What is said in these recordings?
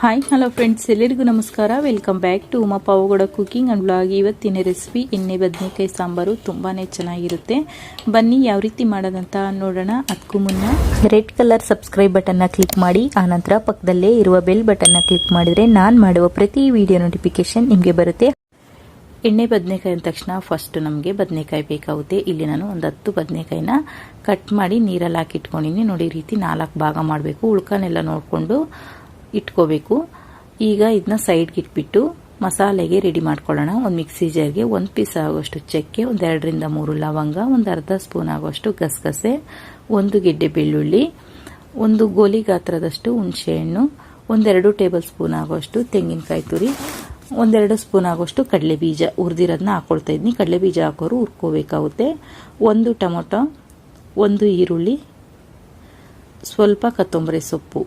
Hi hello friends, ಎಲ್ಲರಿಗೂ ನಮಸ್ಕಾರ. Welcome back to Uma Pavagada cooking and blog. ಇವತ್ತಿನ ರೆಸಿಪಿ ಎಣ್ಣೆ ಬದನೆಕಾಯಿ ಸಾಂಬಾರು ತುಂಬಾ ಚೆನ್ನಾಗಿರುತ್ತೆ. ಬನ್ನಿ ಯಾವ ರೀತಿ ಮಾಡೋದಂತ ನೋಡೋಣ. ಅದಕ್ಕೂ ಮುನ್ನ ರೆಡ್ ಕಲರ್ ಸಬ್ಸ್ಕ್ರೈಬ್ ಬಟನ್ನ ಕ್ಲಿಕ್ ಮಾಡಿ, ಆನಂತರ ಪಕ್ಕದಲ್ಲೇ ಇರುವ ಬೆಲ್ ಬಟನ್ನ ಕ್ಲಿಕ್ ಮಾಡಿದರೆ ನಾನು ಮಾಡುವ ಪ್ರತಿ ವಿಡಿಯೋ ನೋಟಿಫಿಕೇಶನ್ ನಿಮಗೆ ಬರುತ್ತೆ. ಎಣ್ಣೆ ಬದನೆಕಾಯಿ ಅಂದ ತಕ್ಷಣ ಫಸ್ಟ್ ನಮಗೆ ಬದನೆಕಾಯಿ ಬೇಕಾಗುತ್ತೆ. ಇಲ್ಲಿ ನಾನು ಒಂದು 10 ಬದನೆಕಾಯಿನ ಕಟ್ ಮಾಡಿ ನೀರಲ್ಲಿ ಹಾಕಿ ಇಟ್ಕೊಂಡಿನಿ. ನೋಡಿ, ಈ ರೀತಿ 4 ಭಾಗ ಮಾಡಬೇಕು. ಉಳ್ಕನೆಲ್ಲ ನೋಡಿಕೊಂಡು ಇಟ್ಕೋಬೇಕು. ಈಗ ಇದನ್ನ ಸೈಡ್ಗೆ ಇಟ್ಬಿಟ್ಟು ಮಸಾಲೆಗೆ ರೆಡಿ ಮಾಡ್ಕೊಳ್ಳೋಣ. ಒಂದು ಮಿಕ್ಸಿ ಜಾರ್ಗೆ 1 ಪೀಸ್ ಆಗುವಷ್ಟು ಚಕ್ಕೆ, 1 ರಿಂದ 3 ಲವಂಗ, ಒಂದು ಅರ್ಧ ಸ್ಪೂನ್ ಆಗುವಷ್ಟು ಗಸಗಸೆ, 1 ಗೆಡ್ಡೆ ಬೆಳ್ಳುಳ್ಳಿ, 1 ಗೋಲಿ ಗಾತ್ರದಷ್ಟು ಹುಣಸೆಹಣ್ಣು, 1-2 ಟೇಬಲ್ ಸ್ಪೂನ್ ಆಗುವಷ್ಟು ತೆಂಗಿನಕಾಯಿ ತುರಿ, 1-2 ಸ್ಪೂನ್ ಆಗುವಷ್ಟು ಕಡಲೆ ಬೀಜ ಹುರಿದಿರೋದನ್ನ ಹಾಕೊಳ್ತಾ ಇದ್ದೀನಿ. ಕಡಲೆ ಬೀಜ ಹಾಕೋರು ಹುರ್ಕೋಬೇಕಾಗುತ್ತೆ. 1 ಟೊಮೊಟೊ, 1 ಈರುಳ್ಳಿ, ಸ್ವಲ್ಪ ಕೊತ್ತಂಬರಿ ಸೊಪ್ಪು,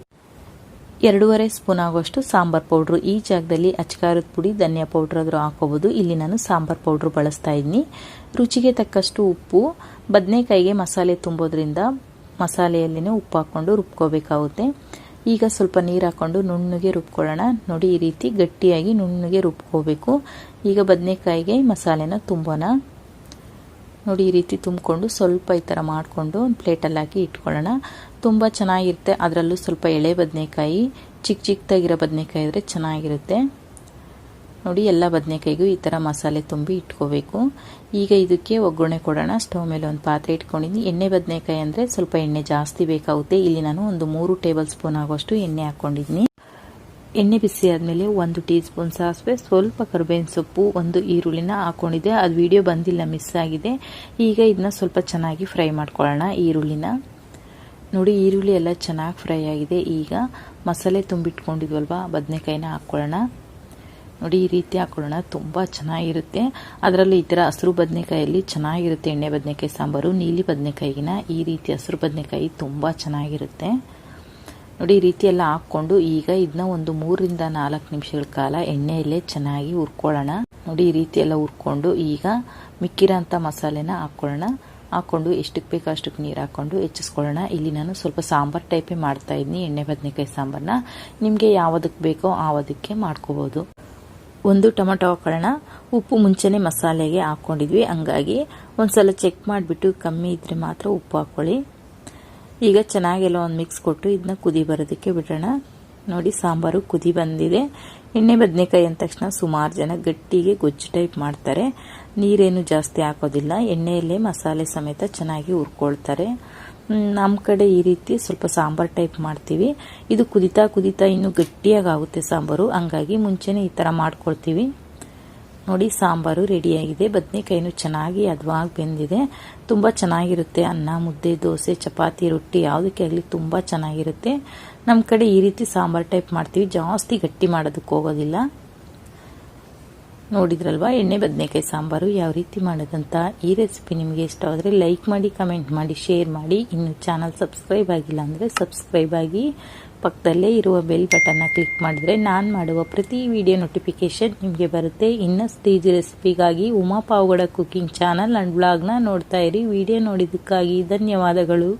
2.5 ಸ್ಪೂನ್ ಆಗುವಷ್ಟು ಸಾಂಬಾರ್ ಪೌಡ್ರು. ಈ ಜಾಗದಲ್ಲಿ ಅಚ್ಕಾರದ ಪುಡಿ, ಧನಿಯಾ ಪೌಡ್ರ್ ಆದರೂ ಹಾಕೋಬಹುದು. ಇಲ್ಲಿ ನಾನು ಸಾಂಬಾರ್ ಪೌಡ್ರು ಬಳಸ್ತಾ ಇದ್ದೀನಿ. ರುಚಿಗೆ ತಕ್ಕಷ್ಟು ಉಪ್ಪು. ಬದನೆಕಾಯಿಗೆ ಮಸಾಲೆ ತುಂಬೋದ್ರಿಂದ ಮಸಾಲೆಯಲ್ಲಿನೇ ಉಪ್ಪು ಹಾಕ್ಕೊಂಡು ರುಬ್ಕೋಬೇಕಾಗುತ್ತೆ. ಈಗ ಸ್ವಲ್ಪ ನೀರು ಹಾಕ್ಕೊಂಡು ನುಣ್ಣಗೆ ರುಬ್ಕೊಳ್ಳೋಣ. ನೋಡಿ, ಈ ರೀತಿ ಗಟ್ಟಿಯಾಗಿ ನುಣ್ಣಗೆ ರುಬ್ಕೋಬೇಕು. ಈಗ ಬದನೆಕಾಯಿಗೆ ಮಸಾಲೆನ ತುಂಬೋಣ. ನೋಡಿ, ಈ ರೀತಿ ತುಂಬಿಕೊಂಡು ಸ್ವಲ್ಪ ಈ ಥರ ಮಾಡಿಕೊಂಡು ಒಂದು ಪ್ಲೇಟಲ್ಲಿ ಹಾಕಿ ಇಟ್ಕೊಳ್ಳೋಣ. ತುಂಬ ಚೆನ್ನಾಗಿರುತ್ತೆ. ಅದರಲ್ಲೂ ಸ್ವಲ್ಪ ಎಳೆ ಬದನೆಕಾಯಿ, ಚಿಕ್ಕದಾಗಿರೋ ಬದನೆಕಾಯಿ ಇದ್ರೆ ಚೆನ್ನಾಗಿರುತ್ತೆ. ನೋಡಿ, ಎಲ್ಲ ಬದನೆಕಾಯಿಗೂ ಈ ಥರ ಮಸಾಲೆ ತುಂಬಿ ಇಟ್ಕೋಬೇಕು. ಈಗ ಇದಕ್ಕೆ ಒಗ್ಗರಣೆ ಕೊಡೋಣ. ಸ್ಟವ್ ಮೇಲೆ ಒಂದು ಪಾತ್ರೆ ಇಟ್ಕೊಂಡಿದ್ದೀನಿ. ಎಣ್ಣೆ ಬದನೆಕಾಯಿ ಅಂದರೆ ಸ್ವಲ್ಪ ಎಣ್ಣೆ ಜಾಸ್ತಿ ಬೇಕಾಗುತ್ತೆ. ಇಲ್ಲಿ ನಾನು ಒಂದು 3 ಟೇಬಲ್ ಸ್ಪೂನ್ ಆಗುವಷ್ಟು ಎಣ್ಣೆ ಹಾಕ್ಕೊಂಡಿದ್ದೀನಿ. ಎಣ್ಣೆ ಬಿಸಿ ಆದಮೇಲೆ 1 ಟೀ ಸ್ಪೂನ್ ಸಾಸಿವೆ, ಸ್ವಲ್ಪ ಕರಿಬೇವಿನ ಸೊಪ್ಪು, 1 ಈರುಳ್ಳಿನ ಹಾಕ್ಕೊಂಡಿದ್ದೆ. ಅದು ವಿಡಿಯೋ ಬಂದಿಲ್ಲ, ಮಿಸ್ ಆಗಿದೆ. ಈಗ ಇದನ್ನ ಸ್ವಲ್ಪ ಚೆನ್ನಾಗಿ ಫ್ರೈ ಮಾಡ್ಕೊಳ್ಳೋಣ. ಈರುಳ್ಳಿನ ನೋಡಿ, ಈರುಳ್ಳಿ ಎಲ್ಲ ಚೆನ್ನಾಗಿ ಫ್ರೈ ಆಗಿದೆ. ಈಗ ಮಸಾಲೆ ತುಂಬಿಟ್ಕೊಂಡಿದ್ವಲ್ವ ಬದನೆಕಾಯಿನ ಹಾಕ್ಕೊಳ್ಳೋಣ. ನೋಡಿ, ಈ ರೀತಿ ಹಾಕ್ಕೊಳ್ಳೋಣ. ತುಂಬ ಚೆನ್ನಾಗಿರುತ್ತೆ. ಅದರಲ್ಲೂ ಈ ಥರ ಹಸಿರು ಬದನೆಕಾಯಲ್ಲಿ ಚೆನ್ನಾಗಿರುತ್ತೆ ಎಣ್ಣೆ ಬದನೆಕಾಯಿ ಸಾಂಬಾರು. ನೀಲಿ ಬದನೆಕಾಯಿಗಿನ ಈ ರೀತಿ ಹಸಿರು ಬದನೆಕಾಯಿ ತುಂಬ ಚೆನ್ನಾಗಿರುತ್ತೆ. ನೋಡಿ, ಈ ರೀತಿ ಎಲ್ಲ ಹಾಕ್ಕೊಂಡು ಈಗ ಇದನ್ನ ಒಂದು 3 ರಿಂದ 4 ನಿಮಿಷಗಳ ಕಾಲ ಎಣ್ಣೆಯಲ್ಲೇ ಚೆನ್ನಾಗಿ ಹುರ್ಕೊಳ್ಳೋಣ. ನೋಡಿ, ಈ ರೀತಿ ಎಲ್ಲ ಹುರ್ಕೊಂಡು ಈಗ ಮಿಕ್ಕಿರೋಂಥ ಮಸಾಲೆನ ಹಾಕ್ಕೊಂಡು ಎಷ್ಟಕ್ಕೆ ಬೇಕೋ ಅಷ್ಟಕ್ಕೆ ನೀರು ಹಾಕ್ಕೊಂಡು ಹೆಚ್ಚಿಸ್ಕೊಳ್ಳೋಣ. ಇಲ್ಲಿ ನಾನು ಸ್ವಲ್ಪ ಸಾಂಬಾರ್ ಟೈಪೇ ಮಾಡ್ತಾ ಇದ್ದೀನಿ, ಎಣ್ಣೆ ಬದನೆಕಾಯಿ ಸಾಂಬಾರನ್ನ. ನಿಮಗೆ ಯಾವುದಕ್ಕೆ ಬೇಕೋ ಆವದಕ್ಕೆ ಮಾಡ್ಕೋಬೋದು. 1 ಟೊಮೊಟೊ ಹಾಕೊಳ್ಳೋಣ. ಉಪ್ಪು ಮುಂಚೆನೇ ಮಸಾಲೆಗೆ ಹಾಕ್ಕೊಂಡಿದ್ವಿ, ಹಂಗಾಗಿ ಒಂದ್ಸಲ ಚೆಕ್ ಮಾಡಿಬಿಟ್ಟು ಕಮ್ಮಿ ಇದ್ರೆ ಮಾತ್ರ ಉಪ್ಪು ಹಾಕ್ಕೊಳ್ಳಿ. ಈಗ ಚೆನ್ನಾಗೆಲ್ಲ ಒಂದು ಮಿಕ್ಸ್ ಕೊಟ್ಟು ಇದನ್ನ ಕುದಿ ಬರೋದಕ್ಕೆ ಬಿಡೋಣ. ನೋಡಿ, ಸಾಂಬಾರು ಕುದಿ ಬಂದಿದೆ. ಎಣ್ಣೆ ಬದನೆಕಾಯಿ ಅಂದ ತಕ್ಷಣ ಸುಮಾರು ಜನ ಗಟ್ಟಿಗೆ ಗೊಜ್ಜು ಟೈಪ್ ಮಾಡ್ತಾರೆ. ನೀರೇನು ಜಾಸ್ತಿ ಹಾಕೋದಿಲ್ಲ. ಎಣ್ಣೆಯಲ್ಲೇ ಮಸಾಲೆ ಸಮೇತ ಚೆನ್ನಾಗಿ ಹುರ್ಕೊಳ್ತಾರೆ. ನಮ್ಮ ಕಡೆ ಈ ರೀತಿ ಸ್ವಲ್ಪ ಸಾಂಬಾರ್ ಟೈಪ್ ಮಾಡ್ತೀವಿ. ಇದು ಕುದಿತಾ ಇನ್ನೂ ಗಟ್ಟಿಯಾಗಿ ಆಗುತ್ತೆ ಸಾಂಬಾರು, ಹಂಗಾಗಿ ಮುಂಚೆನೇ ಈ ಥರ ಮಾಡ್ಕೊಳ್ತೀವಿ. ನೋಡಿ, ಸಾಂಬಾರು ರೆಡಿಯಾಗಿದೆ. ಬದನೆಕಾಯಿನೂ ಚೆನ್ನಾಗಿ ಹದವಾಗಿ ಬೆಂದಿದೆ. ತುಂಬ ಚೆನ್ನಾಗಿರುತ್ತೆ. ಅನ್ನ, ಮುದ್ದೆ, ದೋಸೆ, ಚಪಾತಿ, ರೊಟ್ಟಿ ಯಾವುದಕ್ಕೆ ಆಗಲಿ ತುಂಬ ಚೆನ್ನಾಗಿರುತ್ತೆ. ನಮ್ಮ ಕಡೆ ಈ ರೀತಿ ಸಾಂಬಾರ್ ಟೈಪ್ ಮಾಡ್ತೀವಿ. ಜಾಸ್ತಿ ಗಟ್ಟಿ ಮಾಡೋದಕ್ಕೆ ಹೋಗೋದಿಲ್ಲ. ನೋಡಿದ್ರಲ್ವಾ ಎಣ್ಣೆ ಬದನೆಕಾಯಿ ಸಾಂಬಾರು ಯಾವ ರೀತಿ ಮಾಡೋದಂತ. ಈ ರೆಸಿಪಿ ನಿಮಗೆ ಇಷ್ಟ ಆದರೆ ಲೈಕ್ ಮಾಡಿ, ಕಮೆಂಟ್ ಮಾಡಿ, ಶೇರ್ ಮಾಡಿ. ಇನ್ನು ಚಾನಲ್ ಸಬ್ಸ್ಕ್ರೈಬ್ ಆಗಿಲ್ಲ ಅಂದರೆ ಸಬ್ಸ್ಕ್ರೈಬ್ ಆಗಿ. ಪಕ್ಕದಲ್ಲೇ ಇರುವ ಬೆಲ್ ಬಟನ್ನ ಕ್ಲಿಕ್ ಮಾಡಿದರೆ ನಾನು ಮಾಡುವ ಪ್ರತಿ ವಿಡಿಯೋ ನೋಟಿಫಿಕೇಶನ್ ನಿಮಗೆ ಬರುತ್ತೆ. ಇನ್ನಷ್ಟು ಈಜಿ ರೆಸಿಪಿಗಾಗಿ Uma Pavagada cooking channel and ಬ್ಲಾಗ್ನ ನೋಡ್ತಾ ಇರಿ. ವಿಡಿಯೋ ನೋಡಿದ್ದಕ್ಕಾಗಿ ಧನ್ಯವಾದಗಳು.